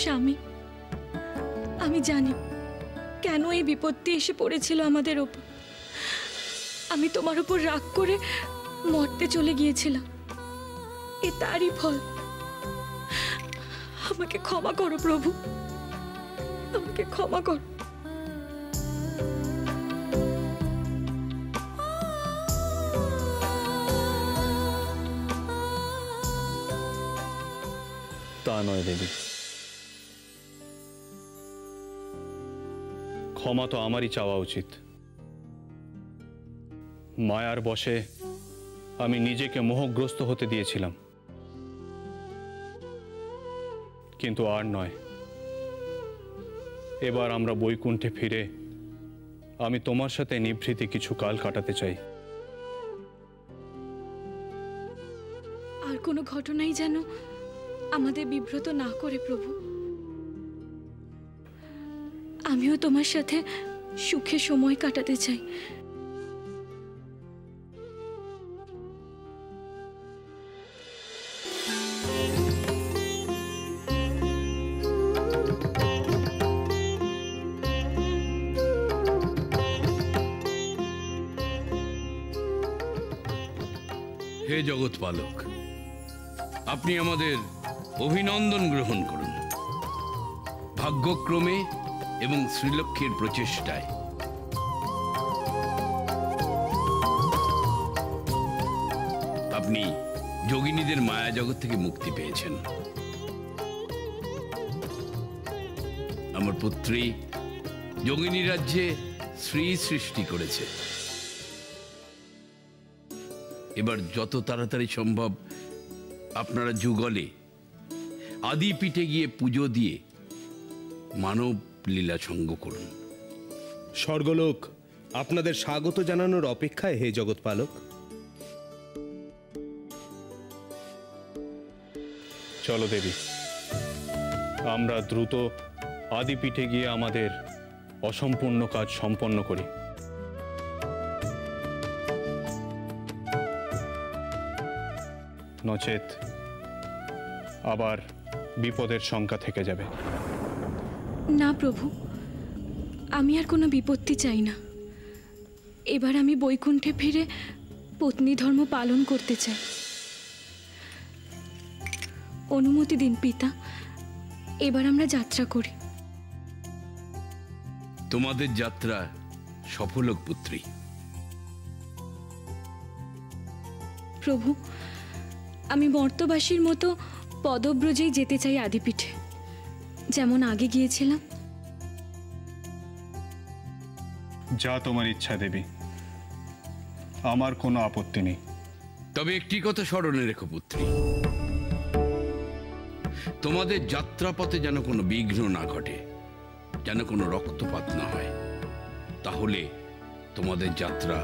স্বামী, আমি জানি কেন এই বিপত্তি এসে পড়েছিল আমাদের ওপর। আমি তোমার উপর রাগ করে মরতে চলে গিয়েছিলাম, এ তারই ফল। আমাকে ক্ষমা করো প্রভু, আমাকে ক্ষমা করো। তা নয় দেবী, ক্ষমা তো আমারই চাওয়া উচিত। মায়ার বশে আমি নিজেকে মোহগ্রস্ত হতে দিয়েছিলাম, কিন্তু আর নয়। এবার আমরা বৈকুণ্ঠে ফিরে আমি তোমার সাথে নিভৃতে কিছু কাল কাটাতে চাই। আর কোনো ঘটনাই যেন আমাদের বিব্রত না করে প্রভু। আমিও তোমার সাথে সুখে সময় কাটাতে চাই। হে জগৎপালক, আপনি আমাদের অভিনন্দন গ্রহণ করুন। ভাগ্যক্রমে এবং শ্রীলক্ষ্মীর প্রচেষ্টায় আপনি যোগিনীদের মায়া জগৎ থেকে মুক্তি পেয়েছেন। আমার পুত্রী যোগিনী রাজ্যে শ্রী সৃষ্টি করেছে। এবার যত তাড়াতাড়ি সম্ভব আপনারা যুগলে আদিপীঠে গিয়ে পুজো দিয়ে মানব লীলা সঙ্গ করুন। স্বর্গলোক আপনাদের স্বাগত জানানোর অপেক্ষায় হে জগৎপালক। চলো দেবী, আমরা দ্রুত আদিপীঠে গিয়ে আমাদের অসম্পূর্ণ কাজ সম্পন্ন করি। নচেত আবার বিপদের শঙ্কা থেকে যাবে। না প্রভু, আমি আর কোনো বিপত্তি চাই না। এবার আমি বৈকুণ্ঠে ফিরে পত্নী ধর্ম পালন করতে চাই। অনুমতি দিন পিতা, এবার আমরা যাত্রা করি। তোমাদের যাত্রা সফল হোক পুত্রী। প্রভু, আমি মর্তবাসীর মতো পদব্রজেই যেতে চাই আদিপীঠে, যেমন আগে গিয়েছিলাম। যা তোমার ইচ্ছা দেবী, আমার কোনো আপত্তি নেই। তবে একটি কথা স্মরণে রেখো পুত্রী, তোমাদের যাত্রাপথে যেন কোনো বিঘ্ন না ঘটে, যেন কোনো রক্তপাত না হয়, তাহলে তোমাদের যাত্রা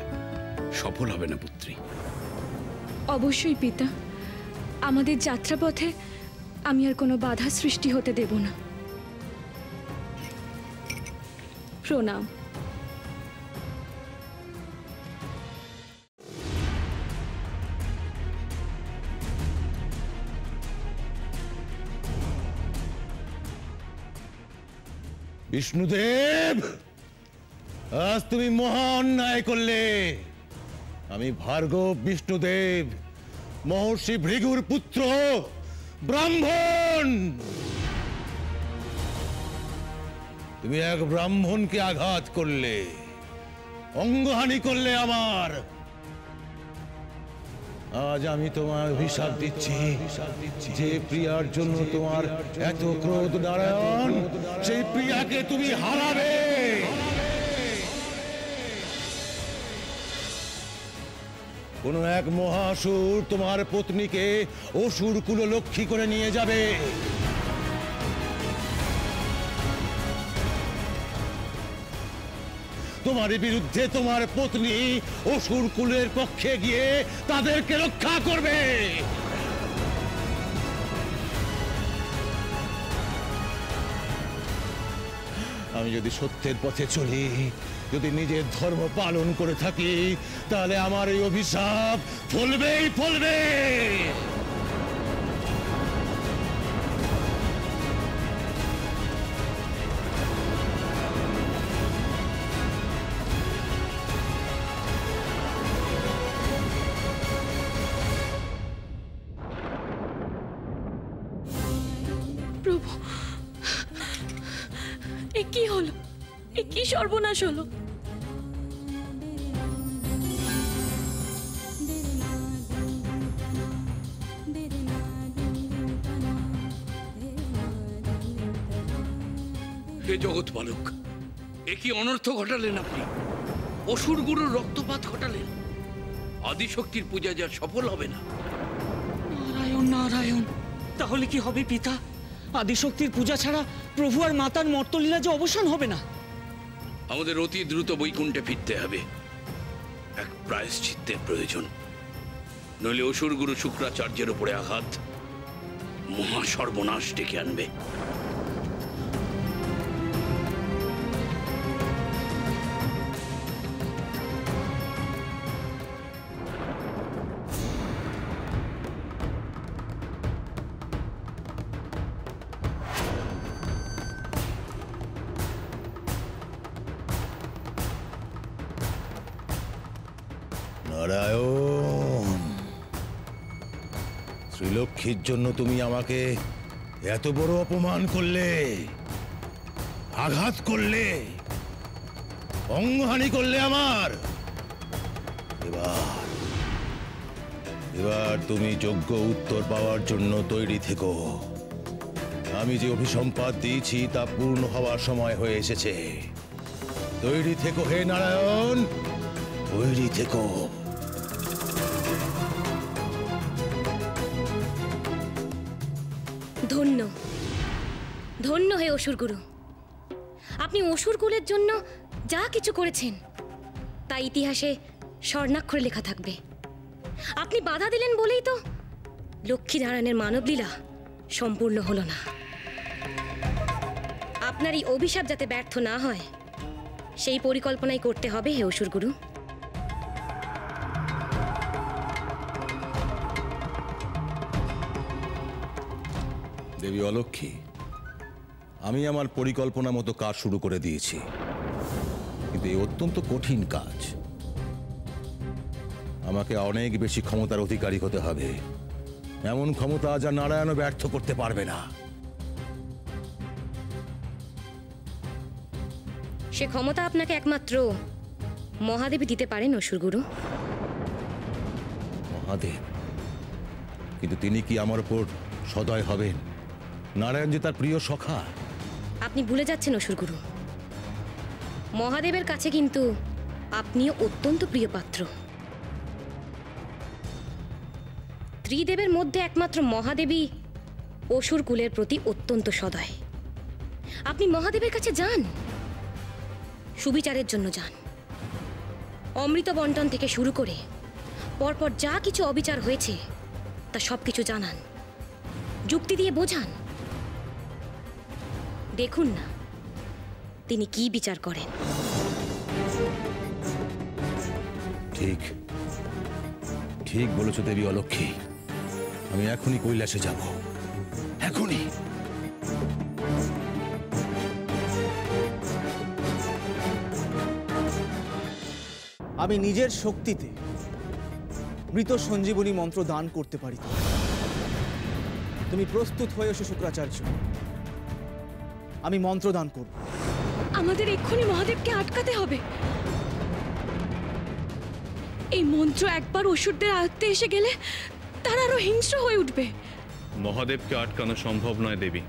সফল হবে না পুত্রী। অবশ্যই পিতা, আমাদের যাত্রাপথে আমি আর কোনো বাধা সৃষ্টি হতে দেব না। প্রণাম। বিষ্ণুদেব, আজ তুমি মহা অন্যায় করলে। আমি ভার্গব বিষ্ণুদেব, মহর্ষি ভৃগুর পুত্র, ব্রাহ্মণ। তুমি এক ব্রাহ্মণকে আঘাত করলে, অঙ্গহানি করলে আমার। আজ আমি তোমার অভিশাপ দিচ্ছি, যে প্রিয়ার জন্য তোমার এত ক্রোধ নারায়ণ, সেই প্রিয়াকে তুমি হারাবে। কোন এক মহাসুর তোমার পত্নীকে অসুর কুললক্ষ্মী করে নিয়ে যাবে। তোমার বিরুদ্ধে তোমার পত্নী অসুর কুলের পক্ষে গিয়ে তাদেরকে রক্ষা করবে। আমি যদি সত্যের পথে চলি, যদি নিজের ধর্ম পালন করে থাকি, তাহলে আমার এই অভিশাপ ফলবেই ফলবে। প্রভু, এ কি হলো? এ কি সর্বনাশ হলো? হে জগৎ বালক, এ কি অনর্থ ঘটালেন আপনি? অসুর গুরুর রক্তপাত ঘটালেন। আদিশক্তির পূজা যা সফল হবে না। নারায়ণ নারায়ণ, তাহলে কি হবে পিতা? আদিশক্তির পূজা ছাড়া প্রভু আর মাতার মর্তলীলা যে অবসান হবে না। আমাদের অতি দ্রুত বৈকুণ্ঠে ফিরতে হবে। এক প্রায়শ্চিত্তের প্রয়োজন, নইলে অসুর গুরু শুক্রাচার্যের উপরে আঘাত মহা সর্বনাশ ডেকে আনবে। নারায়ণ, শ্রীলক্ষ্মীর জন্য তুমি আমাকে এত বড় অপমান করলে, আঘাত করলে, অঙ্গহানি করলে আমার। এবার তুমি যোগ্য উত্তর পাওয়ার জন্য তৈরি থেকো। আমি যে অভিসম্পাদ দিয়েছি তা পূর্ণ হওয়ার সময় হয়ে এসেছে। তৈরি থেকো হে নারায়ণ, তৈরি থেকো। ধন্য ধন্য হে অসুর গুরু, আপনি অসুর কুলের জন্য যা কিছু করেছেন তা ইতিহাসে স্বর্ণাক্ষরে লেখা থাকবে। আপনি বাধা দিলেন বলেই তো লক্ষ্মীনারায়ণের মানবলীলা সম্পূর্ণ হলো না। আপনার এই অভিশাপ যাতে ব্যর্থ না হয় সেই পরিকল্পনাই করতে হবে হে অসুর গুরু। দেবী অলক্ষ্মী, আমি আমার পরিকল্পনা মতো কাজ শুরু করে দিয়েছি, কিন্তু এই অত্যন্ত কঠিন কাজ। আমাকে অনেক বেশি ক্ষমতার অধিকারী হতে হবে, এমন ক্ষমতা যা নারায়ণও ব্যর্থ করতে পারবে না। সে ক্ষমতা আপনাকে একমাত্র মহাদেবী দিতে পারেন অসুর গুরু। মহাদেব? কিন্তু তিনি কি আমার উপর সদয় হবেন? নারায়ণ যে তার প্রিয় সখা। আপনি ভুলে যাচ্ছেন অসুর গুরু, মহাদেবের কাছে কিন্তু আপনিও অত্যন্ত প্রিয় পাত্র। ত্রিদেবের মধ্যে একমাত্র মহাদেবী অসুর কুলের প্রতি অত্যন্ত সদয়। আপনি মহাদেবের কাছে যান, সুবিচারের জন্য যান। অমৃত বন্টন থেকে শুরু করে পরপর যা কিছু অবিচার হয়েছে তা সবকিছু জানান, যুক্তি দিয়ে বোঝান। দেখুন না তিনি কি বিচার করেন। ঠিক ঠিক বলেছ দেবী অলক্ষ্মী, আমি এখনই কৈলাসে যাব, এখনই। আমি নিজের শক্তিতে মৃত সঞ্জীবনী মন্ত্র দান করতে পারি। তুমি প্রস্তুত হয়ে এসো শুক্রাচার্য, আমি মন্ত্র দান করব। আমাদের এক্ষুনি মহাদেবকে আটকাতে হবে। এই মন্ত্র একবার অসুরদের আয়ত্তে এসে গেলে তারা আরো হিংস্র হয়ে উঠবে। মহাদেবকে আটকানো সম্ভব নয় দেবী।